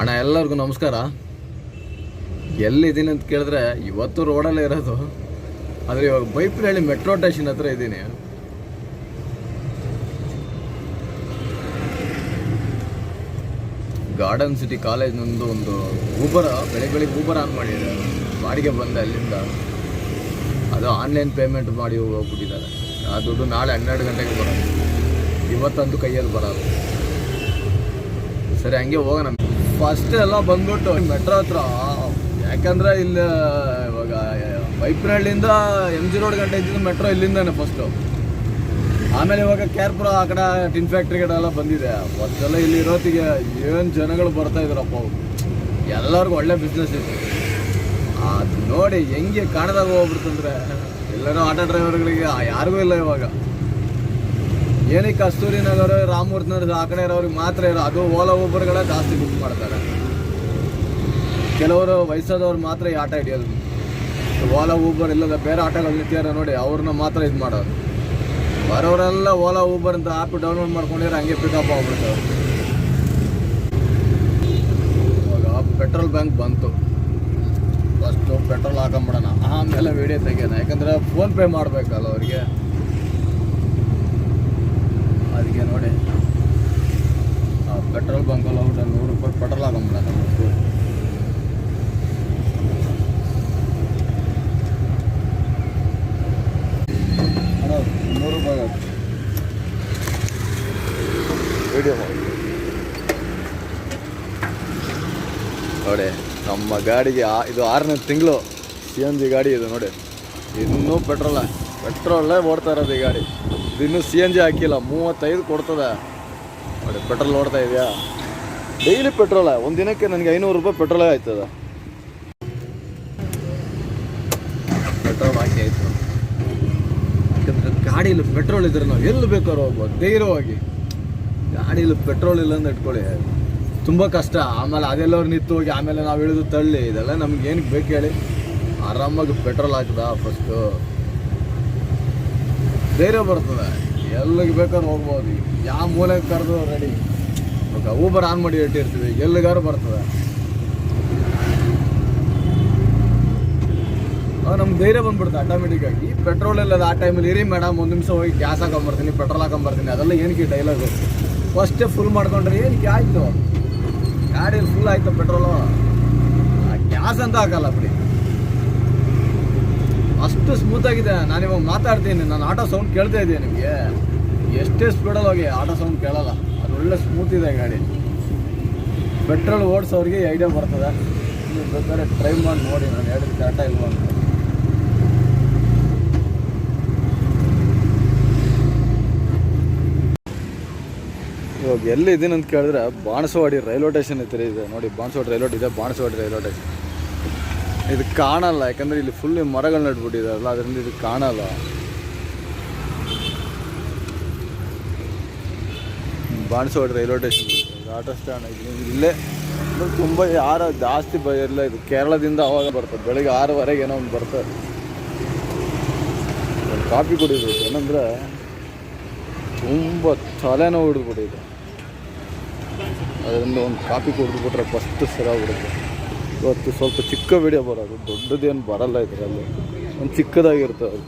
ಅಣ್ಣ ಎಲ್ಲರಿಗೂ ನಮಸ್ಕಾರ. ಎಲ್ಲಿದ್ದೀನಿ ಅಂತ ಕೇಳಿದ್ರೆ ಇವತ್ತು ರೋಡಲ್ಲೇ ಇರೋದು, ಆದರೆ ಇವಾಗ ಬೈಪ್ನಹಳ್ಳಿ ಮೆಟ್ರೋ ಸ್ಟೇಷನ್ ಹತ್ರ ಇದ್ದೀನಿ. ಗಾರ್ಡನ್ ಸಿಟಿ ಕಾಲೇಜ್ನೊಂದು ಒಂದು ಊಬರ್ ಬೆಳಿಗ್ಗೆ ಊಬರ್ ಆನ್ ಮಾಡಿದೆ. ಬಾಡಿಗೆ ಬಂದೆ ಅಲ್ಲಿಂದ. ಅದು ಆನ್ಲೈನ್ ಪೇಮೆಂಟ್ ಮಾಡಿ ಹೋಗ್ಬಿಟ್ಟಿದ್ದಾರೆ. ಆ ದುಡ್ಡು ನಾಳೆ 12 ಗಂಟೆಗೆ ಬರೋದು, ಇವತ್ತಂತೂ ಕೈಯಲ್ಲಿ ಬರೋದು. ಸರಿ, ಹಂಗೆ ಹೋಗೋಣ. ಫಸ್ಟ್ ಎಲ್ಲ ಬಂದ್ಬಿಟ್ಟು ಮೆಟ್ರೋ ಹತ್ರ, ಯಾಕಂದರೆ ಇಲ್ಲಿ ಇವಾಗ ಬೈಪ್ನಹಳ್ಳಿಯಿಂದ MG ರೋಡ್ ಗಂಟೆ ಇದ್ದಿದ್ದು ಮೆಟ್ರೋ ಇಲ್ಲಿಂದಾನೆ ಫಸ್ಟು. ಆಮೇಲೆ ಇವಾಗ ಕೇರ್ಪುರ ಆ ಕಡೆ ಟಿನ್ ಫ್ಯಾಕ್ಟ್ರಿ ಕಡೆ ಎಲ್ಲ ಬಂದಿದೆ. ಫಸ್ಟೆಲ್ಲ ಇಲ್ಲಿ ಇರೋತ್ತಿಗೆ ಏನು ಜನಗಳು ಬರ್ತಾ ಇದ್ರಪ್ಪ, ಎಲ್ಲರಿಗೂ ಒಳ್ಳೆ ಬಿಸ್ನೆಸ್ ಇತ್ತು. ಅದು ನೋಡಿ ಹೆಂಗೆ ಕಾಣದಾಗ ಹೋಗ್ಬಿಡ್ತಂದ್ರೆ ಎಲ್ಲರೂ ಆಟೋ ಡ್ರೈವರ್ಗಳಿಗೆ ಯಾರಿಗೂ ಇಲ್ಲ ಇವಾಗ. ಏನಕ್ಕೆ ಕಸ್ತೂರಿ ನಗರ, ರಾಮಮೂರ್ತಿ ನಗರ ಆ ಕಡೆ ಇರೋರಿಗೆ ಮಾತ್ರ ಇರೋ, ಅದು ಓಲಾ ಊಬರ್ಗಳೇ ಜಾಸ್ತಿ ಬುಕ್ ಮಾಡ್ತಾರೆ. ಕೆಲವರು ವಯಸ್ಸಾದವ್ರು ಮಾತ್ರ ಈ ಆಟೋ ಹಿಡಿಯೋದು. ಓಲಾ ಊಬರ್ ಇಲ್ಲದ ಬೇರೆ ಆಟೋಗಳು ನಿಂತಿದ್ದಾರೆ ನೋಡಿ, ಅವ್ರನ್ನ ಮಾತ್ರ ಇದು ಮಾಡೋದು. ಬರೋರೆಲ್ಲ ಓಲಾ ಊಬರ್ ಅಂತ ಆ್ಯಪ್ ಡೌನ್ಲೋಡ್ ಮಾಡ್ಕೊಂಡಿದ್ರೆ ಹಂಗೆ ಪಿಕಪ್ ಆಗ್ಬಿಡ್ತಾರೆ. ಇವಾಗ ಪೆಟ್ರೋಲ್ ಬ್ಯಾಂಕ್ ಬಂತು. ಫಸ್ಟು ಪೆಟ್ರೋಲ್ ಹಾಕೊಂಬಿಡೋಣ, ಆಮೇಲೆ ವೀಡಿಯೋ ತೆಗಿಯೋಣ. ಯಾಕಂದರೆ ಫೋನ್ಪೇ ಮಾಡಬೇಕಲ್ಲ ಅವರಿಗೆ. ಅದಕ್ಕೆ ನೋಡಿ ಪೆಟ್ರೋಲ್ ಬಂಕಲ್ಲಿ ಹೋಗ್ಬಿಟ್ಟು 100 ರೂಪಾಯಿ ಪೆಟ್ರೋಲ್ ಹಾಕೊಂಬಿಡೋಣ. ಅಣ್ಣ 100 ರೂಪಾಯಿ ವೀಡಿಯೋ ಮಾಡಿ ನೋಡಿ. ನಮ್ಮ ಗಾಡಿಗೆ ಇದು 6ನೇ ತಿಂಗಳು CNG ಗಾಡಿ ಇದು ನೋಡಿ. ಇನ್ನೂ ಪೆಟ್ರೋಲೇ ಓಡ್ತಾ ಇರೋದು ಈ ಗಾಡಿ. ಇನ್ನೂ CNG ಹಾಕಿಲ್ಲ. 35 ಕೊಡ್ತದೆ ನೋಡಿ. ಪೆಟ್ರೋಲ್ ಓಡ್ತಾ ಇದೆಯಾ? Daily petrol. ಒಂದು ದಿನಕ್ಕೆ ನನಗೆ 500 ರೂಪಾಯಿ ಪೆಟ್ರೋಲೇ ಆಯ್ತದ. ಪೆಟ್ರೋಲ್ ಹಾಕಿ ಆಯಿತು. ಯಾಕಂದರೆ ಗಾಡೀಲಿ ಪೆಟ್ರೋಲ್ ಇದ್ರೆ ನಾವು ಎಲ್ಲಿ ಬೇಕಾದ್ರೂ ಹೋಗ್ಬೋದು ಧೈರ್ಯವಾಗಿ. ಗಾಡೀಲಿ ಪೆಟ್ರೋಲ್ ಇಲ್ಲ ಅಂತ ಇಟ್ಕೊಳ್ಳಿ, ತುಂಬ ಕಷ್ಟ. ಆಮೇಲೆ ಅದೆಲ್ಲವ್ರು ನಿಂತು ಹೋಗಿ ಆಮೇಲೆ ನಾವು ಇಳಿದು ತಳ್ಳಿ, ಇದೆಲ್ಲ ನಮ್ಗೆ ಏನಕ್ಕೆ ಬೇಕು ಹೇಳಿ? ಆರಾಮಾಗಿ ಪೆಟ್ರೋಲ್ ಹಾಕಿದ ಫಸ್ಟು ಧೈರ್ಯ ಬರ್ತದೆ. ಎಲ್ಲಿಗೆ ಬೇಕಾದ್ರೂ ಹೋಗ್ಬೋದು. ಯಾವ ಮೂಲೆಗೆ ಕರೆದು ರೆಡಿ. ಇವಾಗ ಊಬರ್ ಆನ್ ಮಾಡಿ ಇಟ್ಟಿರ್ತೀವಿ, ಎಲ್ಲಿಗಾರು ಬರ್ತದೆ. ನಮ್ಗೆ ಧೈರ್ಯ ಬಂದ್ಬಿಡ್ತದೆ ಆಟೋಮೆಟಿಕ್ಕಾಗಿ. ಪೆಟ್ರೋಲ್ ಇಲ್ಲದ ಆ ಟೈಮಲ್ಲಿ ಇರಿ ಮೇಡಮ್, 1 ನಿಮಿಷ ಹೋಗಿ ಗ್ಯಾಸ್ ಹಾಕೊಂಬರ್ತೀನಿ, ಪೆಟ್ರೋಲ್ ಹಾಕೊಂಬರ್ತೀನಿ. ಅದೆಲ್ಲ ಏನಕ್ಕೆ ಡೈಲಾಗು? ಫಸ್ಟೇ ಫುಲ್ ಮಾಡ್ಕೊಂಡ್ರೆ ಏನಕ್ಕೆ ಆಯಿತು? ಗಾಡಿಯಲ್ಲಿ ಫುಲ್ ಆಯಿತು ಪೆಟ್ರೋಲು, ಗ್ಯಾಸ್ ಅಂತ ಹಾಕಲ್ಲ ಬಿಡಿ. ಅಷ್ಟು ಸ್ಮೂತಾಗಿದೆ. ನಾನಿವಾಗ ಮಾತಾಡ್ತೀನಿ, ನಾನು ಆಟೋ ಸೌಂಡ್ ಕೇಳ್ತಾ ಇದ್ದೀನಿ. ನಿಮಗೆ ಎಷ್ಟೇ ಸ್ಪೀಡಲ್ಲಿ ಹೋಗಿ ಆಟೋ ಸೌಂಡ್ ಕೇಳಲ್ಲ. ಅದು ಒಳ್ಳೆ ಸ್ಮೂತ್ ಇದೆ ಗಾಡಿ. ಪೆಟ್ರೋಲ್ ಓಡಿಸೋರಿಗೆ ಐಡಿಯಾ ಬರ್ತದೆ. ನೀವು ಬೇಕಾದ್ರೆ ಟ್ರೈ ಮಾಡಿ ನೋಡಿ, ನಾನು ಹೇಳಿದ ಕರೆಕ್ಟಾಗಿ ಇಲ್ವ ಅಂತ. ಇವಾಗ ಎಲ್ಲಿದ್ದೀನಿ ಅಂತ ಕೇಳಿದ್ರೆ ಬಾಣಸವಾಡಿ ರೈಲ್ವೆ ಸ್ಟೇಷನ್ ಹತ್ತಿರ ಇದೆ ನೋಡಿ. ಬಾಣಸವಾಡಿ ರೈಲ್ವೆ ಇದೆ, ಬಾಣಸವಾಡಿ ರೈಲ್ವೆ ಸ್ಟೇಷನ್. ಇದು ಕಾಣಲ್ಲ, ಯಾಕಂದರೆ ಇಲ್ಲಿ ಫುಲ್ ಮರಗಳು ನಟ್ಬಿಟ್ಟಿದಾರಲ್ಲ, ಅದರಿಂದ ಇದು ಕಾಣಲ್ಲ. Banaswadi railway station auto stand ಇಲ್ಲೇ. ತುಂಬ ಯಾರು ಜಾಸ್ತಿ ಇರಲ್ಲ. ಇದು ಕೇರಳದಿಂದ ಅವಾಗ ಬರ್ತದೆ. ಬೆಳಗ್ಗೆ 6:15 ಏನೋ ಒಂದು ಬರ್ತದೆ. ಒಂದು ಕಾಫಿ ಕುಡಿಬೇಕು, ಏನಂದರೆ ತುಂಬ ತಲೆನೋವು ಹಿಡಿದ್ಬಿಟ್ಟಿದೆ. ಅದರಿಂದ ಒಂದು ಕಾಫಿ ಕುಡಿದ್ಬಿಟ್ರೆ ಫಸ್ಟ್ ಸರಿಯಾಗ್ಬಿಡುತ್ತೆ. ಇವತ್ತು ಸ್ವಲ್ಪ ಚಿಕ್ಕ ವಿಡಿಯೋ ಬರೋದು, ದೊಡ್ಡದೇನು ಬರಲ್ಲ ಇದರಲ್ಲಿ. ಒಂದು ಚಿಕ್ಕದಾಗಿರ್ತದೆ.